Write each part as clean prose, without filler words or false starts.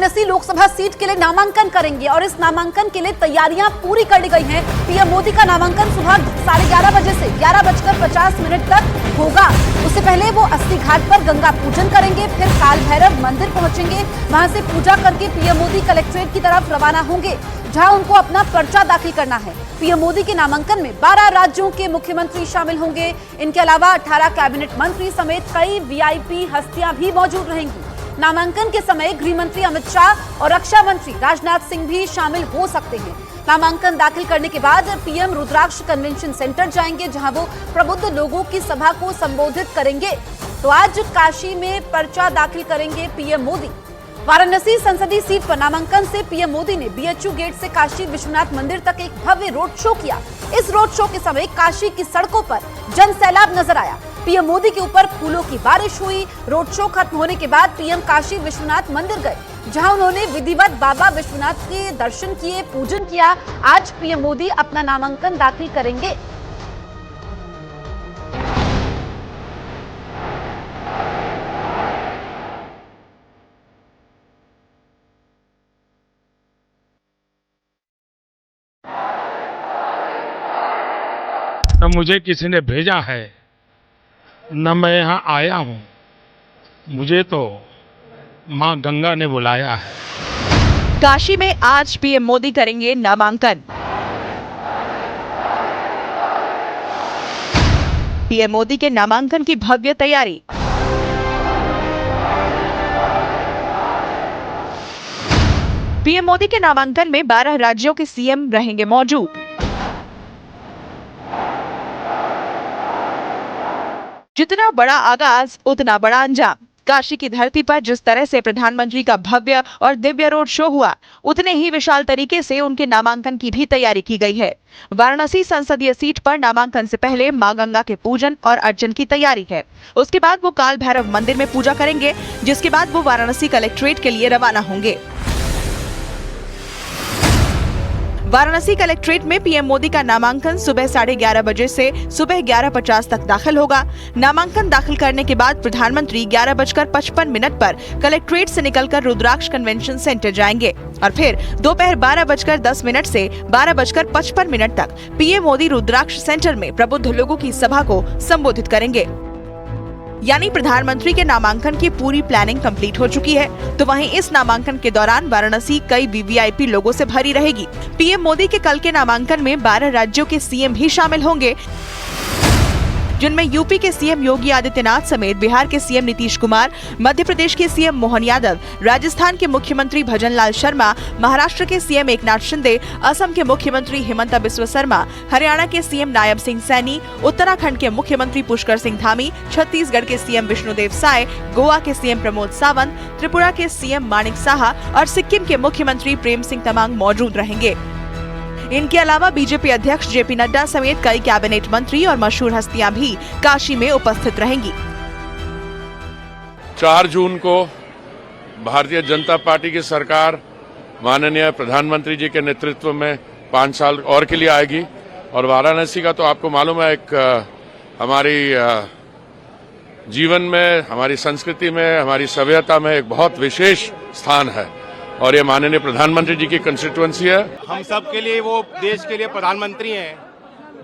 Varanasi Lok Sabha seat के लिए नामांकन करेंगे और इस नामांकन के लिए तैयारियां पूरी कर ली गई हैं। पीएम मोदी का नामांकन सुबह 11:30 बजे से 11:50 तक होगा। उससे पहले वो अस्सी घाट पर गंगा पूजन करेंगे, फिर काल भैरव मंदिर पहुंचेंगे। वहां से पूजा करके पीएम मोदी कलेक्ट्रेट की तरफ रवाना होंगे, जहां उनको अपना पर्चा दाखिल करना है। पीएम मोदी के नामांकन में 12 राज्यों के मुख्यमंत्री शामिल होंगे। इनके अलावा 18 कैबिनेट मंत्री समेत कई वीआईपी हस्तियां भी मौजूद रहेंगी। नामांकन के समय गृह मंत्री अमित शाह और रक्षा मंत्री राजनाथ सिंह भी शामिल हो सकते हैं। नामांकन दाखिल करने के बाद पीएम रुद्राक्ष कन्वेंशन सेंटर जाएंगे, जहां वो प्रबुद्ध लोगों की सभा को संबोधित करेंगे। तो आज काशी में पर्चा दाखिल करेंगे पीएम मोदी। वाराणसी संसदीय सीट पर नामांकन से पीएम मोदी ने बीएचयू गेट से काशी विश्वनाथ मंदिर तक एक भव्य रोड शो किया। इस रोड शो के समय काशी की सड़कों पर जनसैलाब नजर आया। पीएम मोदी के ऊपर फूलों की बारिश हुई। रोड शो खत्म होने के बाद पीएम काशी विश्वनाथ मंदिर गए, जहां उन्होंने विधिवत बाबा विश्वनाथ के दर्शन किए, पूजन किया। आज पीएम मोदी अपना नामांकन दाखिल करेंगे। न मुझे किसी ने भेजा है, न मैं यहाँ आया हूँ। मुझे तो माँ गंगा ने बुलाया है। काशी में आज पीएम मोदी करेंगे नामांकन। पीएम मोदी के नामांकन की भव्य तैयारी। पीएम मोदी के नामांकन में 12 राज्यों के सीएम रहेंगे मौजूद। जितना बड़ा आगाज उतना बड़ा अंजाम। काशी की धरती पर जिस तरह से प्रधानमंत्री का भव्य और दिव्य रोड शो हुआ, उतने ही विशाल तरीके से उनके नामांकन की भी तैयारी की गई है। वाराणसी संसदीय सीट पर नामांकन से पहले मां गंगा के पूजन और अर्चन की तैयारी है। उसके बाद वो काल भैरव मंदिर में पूजा करेंगे, जिसके बाद वो वाराणसी कलेक्ट्रेट के लिए रवाना होंगे। वाराणसी कलेक्ट्रेट में पीएम मोदी का नामांकन सुबह 11:30 बजे से सुबह 11:50 तक दाखिल होगा। नामांकन दाखिल करने के बाद प्रधानमंत्री 11:55 पर कलेक्ट्रेट से निकलकर रुद्राक्ष कन्वेंशन सेंटर जाएंगे और फिर दोपहर 12:10 से 12:55 तक पीएम मोदी रुद्राक्ष सेंटर में प्रबुद्ध लोगों की सभा को संबोधित करेंगे। यानी प्रधानमंत्री के नामांकन की पूरी प्लानिंग कंप्लीट हो चुकी है। तो वहीं इस नामांकन के दौरान वाराणसी कई वीवीआईपी लोगों से भरी रहेगी। पीएम मोदी के कल के नामांकन में 12 राज्यों के सीएम भी शामिल होंगे, जिनमें यूपी के सीएम योगी आदित्यनाथ समेत बिहार के सीएम नीतीश कुमार, मध्य प्रदेश के सीएम मोहन यादव, राजस्थान के मुख्यमंत्री भजनलाल शर्मा, महाराष्ट्र के सीएम एकनाथ शिंदे, असम के मुख्यमंत्री हिमंता बिस्वा शर्मा, हरियाणा के सीएम नायब सिंह सैनी, उत्तराखंड के मुख्यमंत्री पुष्कर सिंह धामी, छत्तीसगढ़ के सीएम विष्णुदेव साय, गोवा के सीएम प्रमोद सावंत, त्रिपुरा के सीएम माणिक साहा और सिक्किम के मुख्यमंत्री प्रेम सिंह तमांग मौजूद रहेंगे। इनके अलावा बीजेपी अध्यक्ष जेपी नड्डा समेत कई कैबिनेट मंत्री और मशहूर हस्तियां भी काशी में उपस्थित रहेंगी। 4 जून को भारतीय जनता पार्टी की सरकार माननीय प्रधानमंत्री जी के नेतृत्व में 5 साल और के लिए आएगी और वाराणसी का तो आपको मालूम है एक हमारी जीवन में, हमारी संस्कृति में, हमारी सभ्यता में एक बहुत विशेष स्थान है और ये माननीय प्रधानमंत्री जी की कंस्टिट्यूएंसी है। हम सब के लिए वो देश के लिए प्रधानमंत्री हैं,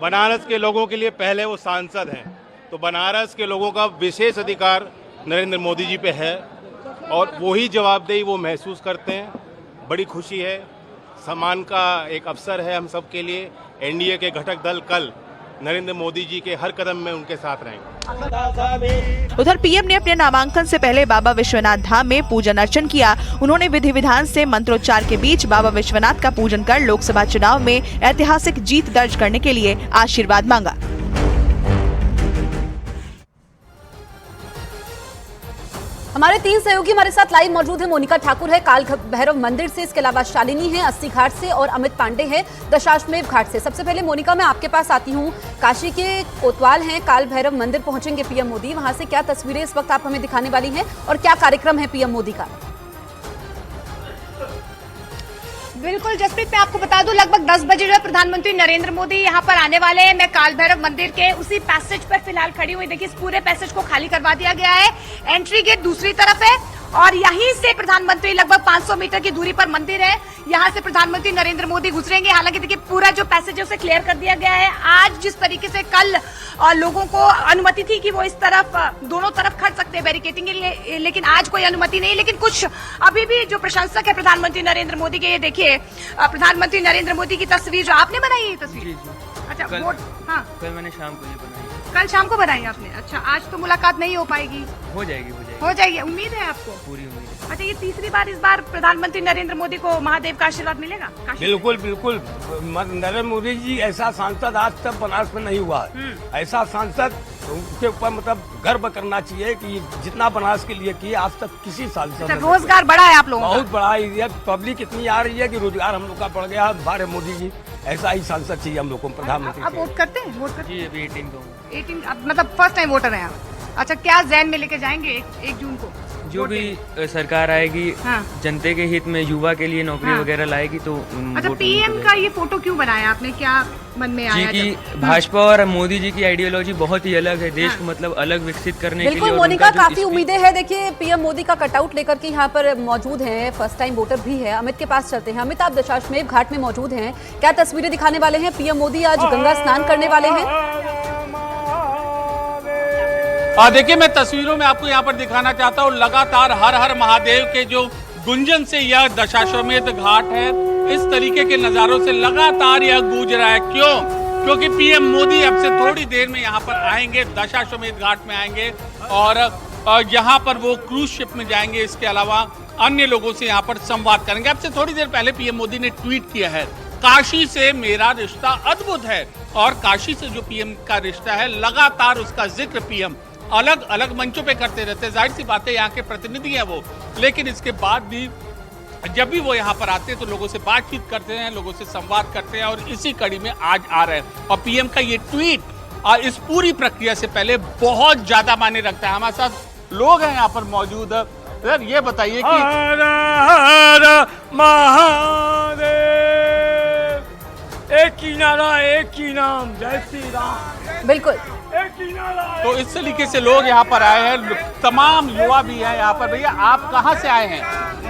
बनारस के लोगों के लिए पहले वो सांसद हैं। तो बनारस के लोगों का विशेष अधिकार नरेंद्र मोदी जी पे है और वही जवाबदेही वो महसूस करते हैं। बड़ी खुशी है, सम्मान का एक अवसर है हम सब के लिए। एनडीए के घटक दल कल नरेंद्र मोदी जी के हर कदम में उनके साथ रहेंगे। उधर पीएम ने अपने नामांकन से पहले बाबा विश्वनाथ धाम में पूजन अर्चन किया। उन्होंने विधि विधान से मंत्रोच्चार के बीच बाबा विश्वनाथ का पूजन कर लोकसभा चुनाव में ऐतिहासिक जीत दर्ज करने के लिए आशीर्वाद मांगा। हमारे 3 सहयोगी हमारे साथ लाइव मौजूद है। मोनिका ठाकुर है काल भैरव मंदिर से, इसके अलावा शालिनी है अस्सी घाट से और अमित पांडे है दशाश्वमेध घाट से। सबसे पहले मोनिका, मैं आपके पास आती हूँ। काशी के कोतवाल हैं, काल भैरव मंदिर पहुंचेंगे पीएम मोदी। वहां से क्या तस्वीरें इस वक्त आप हमें दिखाने वाली हैं और क्या कार्यक्रम है पीएम मोदी का? बिल्कुल जसप्रीत, मैं आपको बता दूं लगभग 10 बजे जो है प्रधानमंत्री नरेंद्र मोदी यहां पर आने वाले हैं। मैं काल भैरव मंदिर के उसी पैसेज पर फिलहाल खड़ी हुई। देखिए, इस पूरे पैसेज को खाली करवा दिया गया है। एंट्री गेट दूसरी तरफ है और यहीं से प्रधानमंत्री लगभग 500 मीटर की दूरी पर मंदिर है, यहाँ से प्रधानमंत्री नरेंद्र मोदी गुजरेंगे। हालांकि देखिए पूरा जो पैसेज है उसे क्लियर कर दिया गया है। आज जिस तरीके से कल लोगों को अनुमति थी कि वो इस तरफ दोनों तरफ खड़ सकते हैं बैरिकेटिंग के लिए, लेकिन आज कोई अनुमति नहीं। लेकिन कुछ अभी भी जो प्रशंसक है प्रधानमंत्री नरेंद्र मोदी के, ये देखिए प्रधानमंत्री नरेंद्र मोदी की तस्वीर जो आपने बनाई है, ये तस्वीर। अच्छा, वोट, हाँ, कल मैंने शाम को ये बनाई। कल शाम को बनाई आपने? अच्छा, आज तो मुलाकात नहीं हो पाएगी? हो जाएगी। हो जाएगी, उम्मीद है आपको? पूरी उम्मीद है। अच्छा, ये तीसरी बार इस बार प्रधानमंत्री नरेंद्र मोदी को महादेव का आशीर्वाद मिलेगा? बिल्कुल बिल्कुल। नरेंद्र मोदी जी ऐसा सांसद आज तक बनारस में नहीं हुआ है। ऐसा सांसद उसके ऊपर मतलब गर्व करना चाहिए कि जितना बनारस के लिए किए आज तक किसी सांसद ने। रोजगार बढ़ा है आप लोगों का? बहुत बड़ा है, पब्लिक इतनी आ रही है कि रोजगार हम लोग का बढ़ गया। बारे मोदी जी ऐसा ही सांसद चाहिए हम लोग को, प्रधानमंत्री। आप वोट करते हैं? वोट करते जी, अभी 18 को। 18 मतलब फर्स्ट टाइम वोटर हैं आप? अच्छा, क्या जहन में लेके जाएंगे 1 जून को? जो भी सरकार आएगी, हाँ। जनता के हित में युवा के लिए नौकरी हाँ। वगैरह लाएगी तो अच्छा, पीएम का ये फोटो क्यों बनाया आपने, क्या मन में आया? जी की भाजपा और मोदी जी की आइडियोलॉजी बहुत ही अलग है, देश को मतलब अलग विकसित करने के लिए। बिल्कुल मोनिका, काफी उम्मीदें हैं। देखिए पीएम मोदी का कटआउट लेकर के यहाँ पर मौजूद हैं, फर्स्ट टाइम वोटर भी है। अमित के पास चलते हैं। अमित, आप दशाश्वमेध घाट में मौजूद हैं, क्या तस्वीरें दिखाने वाले हैं? पीएम मोदी आज गंगा स्नान करने वाले हैं। देखिए, मैं तस्वीरों में आपको यहाँ पर दिखाना चाहता हूँ, लगातार हर हर महादेव के जो गुंजन से यह दशाश्वमेध घाट है, इस तरीके के नजारों से लगातार यह गूंज रहा है। क्यों? क्योंकि पीएम मोदी अब से थोड़ी देर में यहाँ पर आएंगे, दशाश्वमेध घाट में आएंगे और यहाँ पर वो क्रूज शिप में जाएंगे। इसके अलावा अन्य लोगों से यहाँ पर संवाद करेंगे। अब से थोड़ी देर पहले पीएम मोदी ने ट्वीट किया है, काशी से मेरा रिश्ता अद्भुत है। और काशी से जो पीएम का रिश्ता है, लगातार उसका जिक्र पीएम अलग अलग मंचों पे करते रहते हैं। जाहिर सी बात है, यहाँ के प्रतिनिधि हैं वो, लेकिन इसके बाद भी जब भी वो यहाँ पर आते हैं तो लोगों से बातचीत करते हैं, लोगों से संवाद करते हैं और इसी कड़ी में आज आ रहे हैं। और पीएम का ये ट्वीट इस पूरी प्रक्रिया से पहले बहुत ज्यादा मायने रखता है। हमारे साथ लोग हैं यहाँ पर मौजूद। सर, ये बताइए कि हर हर महादेव, एक ही नारा एक ही नाम, जय श्री राम। बिल्कुल, तो इस तरीके से लोग यहाँ पर आए हैं, तमाम युवा भी हैं यहाँ पर। भैया, आप कहाँ से आए हैं?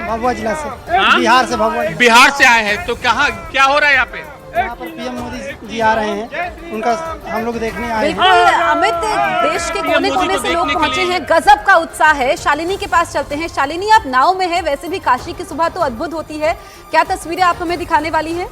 भभुआ जिला से। हाँ? बिहार से। भभुआ बिहार से आए हैं, तो कहाँ क्या हो रहा है यहाँ पे? यहाँ पर पीएम मोदी जी आ रहे हैं, उनका हम लोग देखने आए हैं। बिल्कुल अमित, देश के कोने कोने से लोग पहुंचे हैं, गजब का उत्साह है। शालिनी के पास चलते हैं। शालिनी, आप नाव में है, वैसे भी काशी की सुबह तो अद्भुत होती है, क्या तस्वीरें आप हमें दिखाने वाली है?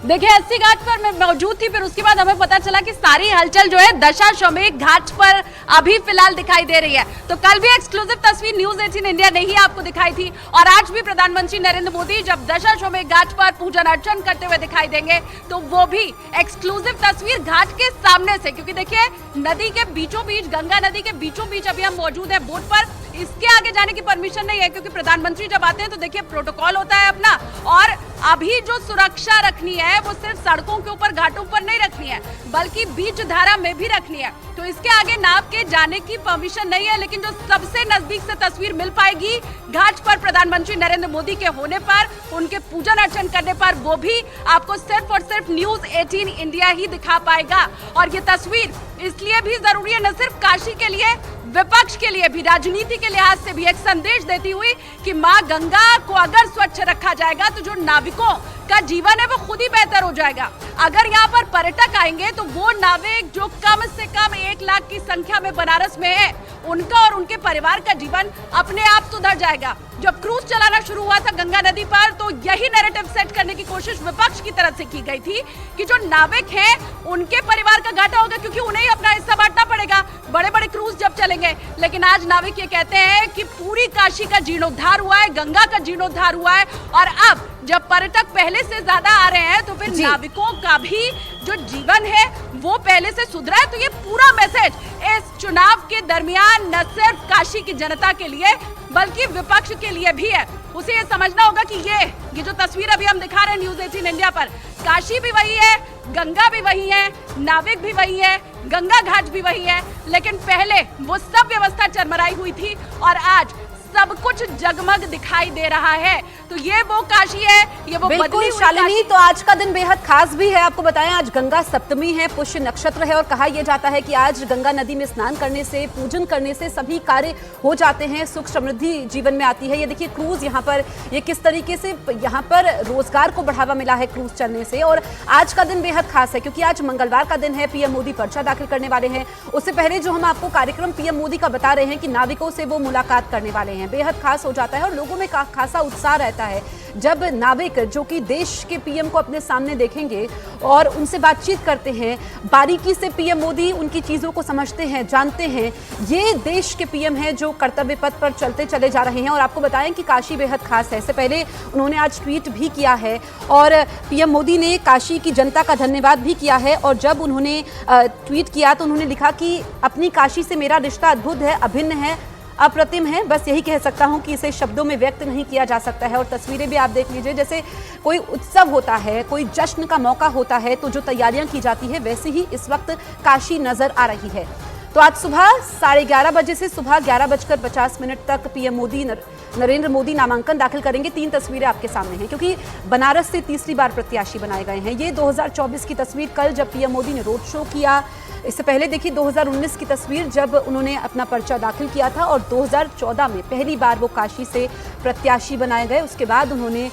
देखिए, अस्सी घाट पर मैं मौजूद थी, फिर उसके बाद हमें पता चला कि सारी हलचल जो है दशाश्वमेध घाट पर अभी फिलहाल दिखाई दे रही है। तो कल भी एक्सक्लूसिव तस्वीर न्यूज़ 18 इंडिया ने ही आपको दिखाई थी और आज भी प्रधानमंत्री नरेंद्र मोदी जब दशाश्वमेध घाट पर पूजन अर्चन करते हुए दिखाई देंगे तो वो भी एक्सक्लूसिव तस्वीर घाट के सामने से, क्योंकि देखिए नदी के बीचों बीच, गंगा नदी के बीचों बीच अभी हम मौजूद है बोट पर। इसके आगे जाने की परमिशन नहीं है, क्योंकि प्रधानमंत्री जब आते हैं तो देखिए प्रोटोकॉल होता है अपना, और अभी जो सुरक्षा रखनी है वो सिर्फ सड़कों के ऊपर, घाटों पर नहीं रखनी है, बल्कि बीच धारा में भी रखनी है। तो इसके आगे नाव के जाने की परमिशन नहीं है। लेकिन जो सबसे नजदीक से तस्वीर मिल पाएगी घाट पर प्रधानमंत्री नरेंद्र मोदी के होने पर, उनके पूजन अर्चन करने पर, वो भी आपको सिर्फ और सिर्फ न्यूज़ 18 इंडिया ही दिखा पाएगा। और ये तस्वीर इसलिए भी जरूरी है, न सिर्फ काशी के लिए, विपक्ष के लिए भी, राजनीति के लिहाज से भी एक संदेश देती हुई कि मां गंगा को अगर स्वच्छ रखा जाएगा तो जो नाविकों का जीवन है वो खुद ही बेहतर हो जाएगा। अगर यहाँ पर पर्यटक आएंगे तो वो नाविक जो कम से कम 1 लाख की संख्या में बनारस में है, उनका और उनके परिवार का जीवन अपने आप सुधर जाएगा। जब क्रूज चलाना शुरू हुआ था गंगा नदी पर तो यही नैरेटिव सेट करने की कोशिश विपक्ष की तरफ से की गई थी कि जो नाविक हैं उनके परिवार का घाटा होगा, क्योंकि उन्हें ही अपना हिस्सा बांटना पड़ेगा बड़े बड़े क्रूज जब चलेंगे। लेकिन आज नाविक ये कहते हैं कि पूरी काशी का जीर्णोद्धार हुआ है, गंगा का जीर्णोद्धार हुआ है, और अब जब पर्यटक पहले से ज्यादा आ रहे हैं तो फिर नाविकों का भी जो जीवन है वो पहले से सुधरा है। तो ये पूरा मैसेज इस चुनाव के दरमियान न सिर्फ काशी की जनता के लिए बल्कि विपक्ष के लिए भी है। उसे ये समझना होगा कि ये जो तस्वीर अभी हम दिखा रहे हैं न्यूज़ 18 इंडिया पर, काशी भी वही है, गंगा भी वही है, नाविक भी वही है, गंगा घाट भी वही है, लेकिन पहले वो सब व्यवस्था चरमराई हुई थी और आज सब कुछ जगमग दिखाई दे रहा है। तो ये वो काशी है, ये वो बदली बिल्कुल हुई शालिनी, काशी। तो आज का दिन बेहद खास भी है। आपको बताएं आज गंगा सप्तमी है, पुष्य नक्षत्र है और कहा यह जाता है कि आज गंगा नदी में स्नान करने से, पूजन करने से सभी कार्य हो जाते हैं, सुख समृद्धि जीवन में आती है। ये देखिए क्रूज यहाँ पर, ये किस तरीके से यहाँ पर रोजगार को बढ़ावा मिला है क्रूज चलने से। और आज का दिन बेहद खास है क्योंकि आज मंगलवार का दिन है, पीएम मोदी पर्चा दाखिल करने वाले हैं। उससे पहले जो हम आपको कार्यक्रम पीएम मोदी का बता रहे हैं कि नाविकों से वो मुलाकात करने वाले हैं, बेहद खास हो जाता है और लोगों में खासा उत्साह रहता है जब नाविक जो कि देश के पीएम को अपने सामने देखेंगे और उनसे बातचीत करते हैं। बारीकी से पीएम मोदी उनकी चीजों को समझते हैं, जानते हैं। ये देश के पीएम हैं जो कर्तव्य पथ पर चलते चले जा रहे हैं। और आपको बताएं कि काशी बेहद खास है। इससे पहले उन्होंने आज ट्वीट भी किया है और पीएम मोदी ने काशी की जनता का धन्यवाद भी किया है। और जब उन्होंने ट्वीट किया तो उन्होंने लिखा कि अपनी काशी से मेरा रिश्ता अद्भुत है, अभिन्न है, अप्रतिम है। बस यही कह सकता हूं कि इसे शब्दों में व्यक्त नहीं किया जा सकता है। और तस्वीरें भी आप देख लीजिए, जैसे कोई उत्सव होता है, कोई जश्न का मौका होता है तो जो तैयारियां की जाती है वैसे ही इस वक्त काशी नजर आ रही है। तो आज सुबह 11:30 बजे से सुबह 11:50 तक पीएम मोदी नरेंद्र मोदी नामांकन दाखिल करेंगे। 3 तस्वीरें आपके सामने हैं क्योंकि बनारस से तीसरी बार प्रत्याशी बनाए गए हैं। ये 2024 की तस्वीर कल जब पीएम मोदी ने रोड शो किया। इससे पहले देखिए 2019 की तस्वीर जब उन्होंने अपना पर्चा दाखिल किया था और 2014 में पहली बार वो काशी से प्रत्याशी बनाए गए। उसके बाद उन्होंने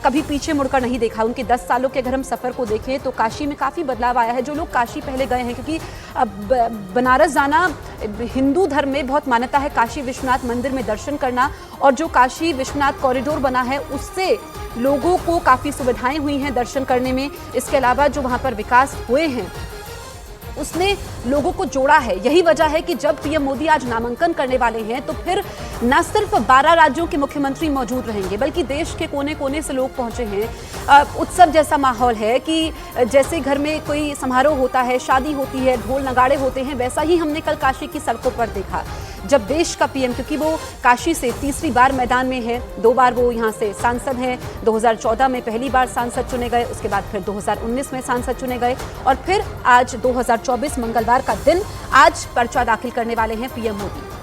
कभी पीछे मुड़कर नहीं देखा। उनके 10 सालों के अगर हम सफ़र को देखें तो काशी में काफ़ी बदलाव आया है। जो लोग काशी पहले गए हैं, क्योंकि बनारस जाना हिंदू धर्म में बहुत मान्यता है, काशी विश्वनाथ मंदिर में दर्शन करना। और जो काशी विश्वनाथ कॉरिडोर बना है उससे लोगों को काफ़ी सुविधाएं हुई हैं दर्शन करने में। इसके अलावा जो वहाँ पर विकास हुए हैं उसने लोगों को जोड़ा है। यही वजह है कि जब पीएम मोदी आज नामांकन करने वाले हैं तो फिर न सिर्फ 12 राज्यों के मुख्यमंत्री मौजूद रहेंगे बल्कि देश के कोने कोने से लोग पहुंचे हैं। उत्सव जैसा माहौल है कि जैसे घर में कोई समारोह होता है, शादी होती है, ढोल नगाड़े होते हैं, वैसा ही हमने कल काशी की सड़कों पर देखा जब देश का पीएम, क्योंकि वो काशी से तीसरी बार मैदान में है, 2 बार वो यहाँ से सांसद हैं। 2014 में पहली बार सांसद चुने गए, उसके बाद फिर 2019 में सांसद चुने गए और फिर आज 2024 मंगलवार का दिन आज पर्चा दाखिल करने वाले हैं पीएम मोदी।